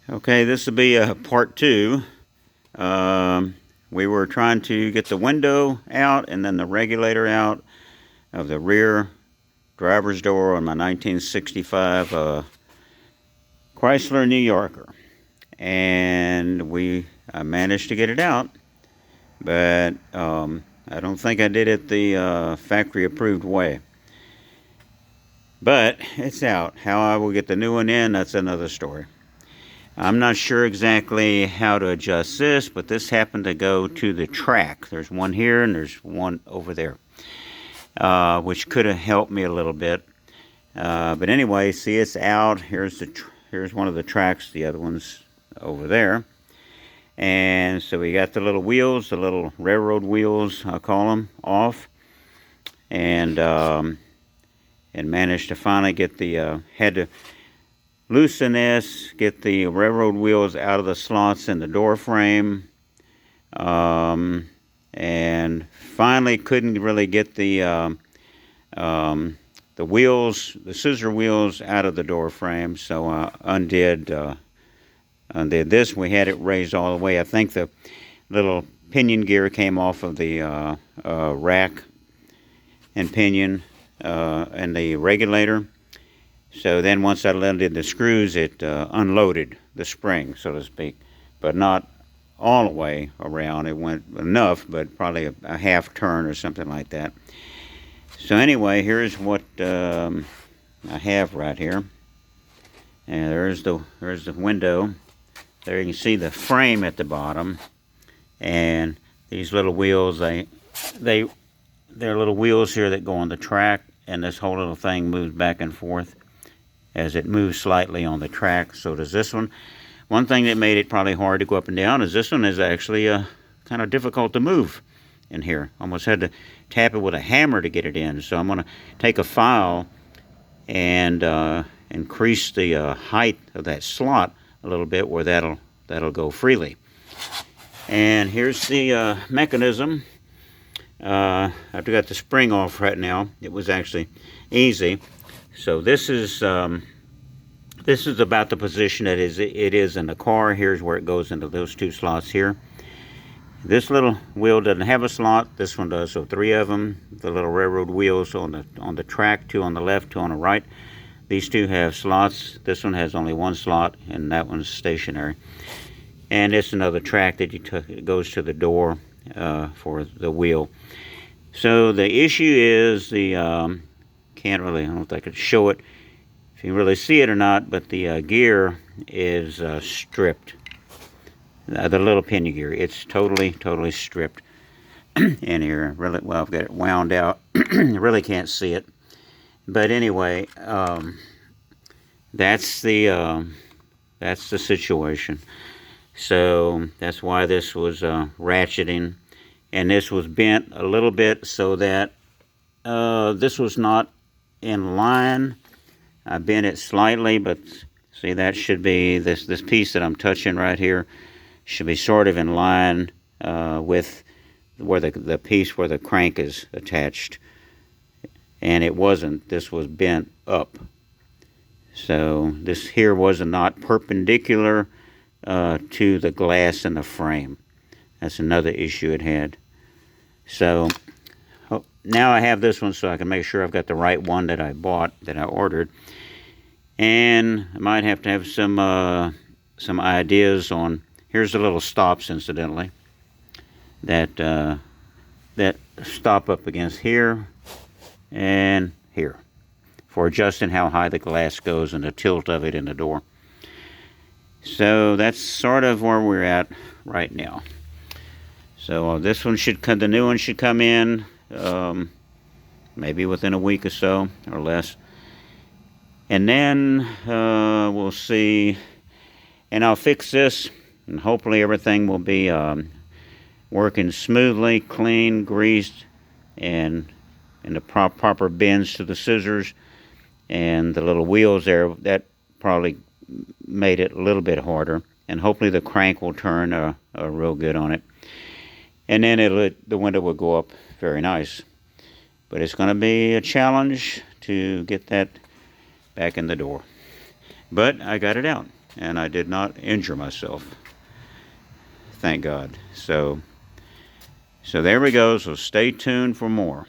Okay, this will be a part two. We were trying to get the window out and then the regulator out of the rear driver's door on my 1965 Chrysler New Yorker. And I managed to get it out, but I don't think I did it the factory approved way. But it's out. How I will get the new one in, that's another story. I'm not sure exactly how to adjust this, but this happened to go to the track. There's one here and there's one over there, which could have helped me a little bit. But anyway, see, it's out. Here's one of the tracks. The other one's over there. And so we got the little wheels, the little railroad wheels, I'll call them, off. And managed to finally get had to loosen this, get the railroad wheels out of the slots in the door frame, and finally couldn't really get the wheels, the scissor wheels, out of the door frame. So I undid this. We had it raised all the way. I think the little pinion gear came off of the rack and pinion and the regulator. So then once I undid the screws, it unloaded the spring, so to speak, but not all the way around. It went enough, but probably a half turn or something like that. So anyway, here's what I have right here. And there's the window. There you can see the frame at the bottom, and these little wheels. They're little wheels here that go on the track, and this whole little thing moves back and forth as it moves slightly on the track. So does this one. One thing that made it probably hard to go up and down is this one is actually kind of difficult to move in here. Almost had to tap it with a hammer to get it in. So I'm going to take a file and increase the height of that slot a little bit where that'll go freely. And here's the mechanism. I've got the spring off right now. It was actually easy. So this is about the position that it is in the car. Here's where it goes into those two slots here. This little wheel doesn't have a slot. This one does. So three of them. The little railroad wheels on the track, two on the left, two on the right. These two have slots. This one has only one slot, and that one's stationary. And it's another track that it goes to the door for the wheel. So the issue is I don't know if I could show it, if you really see it or not, but the gear is stripped. The little pinion gear, it's totally stripped in here. Really, well, I've got it wound out. Really can't see it. But anyway, that's the situation. So that's why this was ratcheting, and this was bent a little bit so that this was not in line. I bent it slightly, but see, that should be this piece that I'm touching right here should be sort of in line with where the piece where the crank is attached, and it wasn't. This was bent up, so this here was not perpendicular to the glass in the frame. That's another issue it had. So now I have this one, so I can make sure I've got the right one that I bought, that I ordered. And I might have to have some ideas on. Here's the little stops, incidentally, that stop up against here and here for adjusting how high the glass goes and the tilt of it in the door. So that's sort of where we're at right now. So this one the new one should come in maybe within a week or so or less, and then we'll see, and I'll fix this, and hopefully everything will be working smoothly, clean, greased, and in the proper bends to the scissors, and the little wheels there, that probably made it a little bit harder, and hopefully the crank will turn real good on it. And then the window will go up very nice. But it's going to be a challenge to get that back in the door. But I got it out. and I did not injure myself. Thank God. So there we go. So stay tuned for more.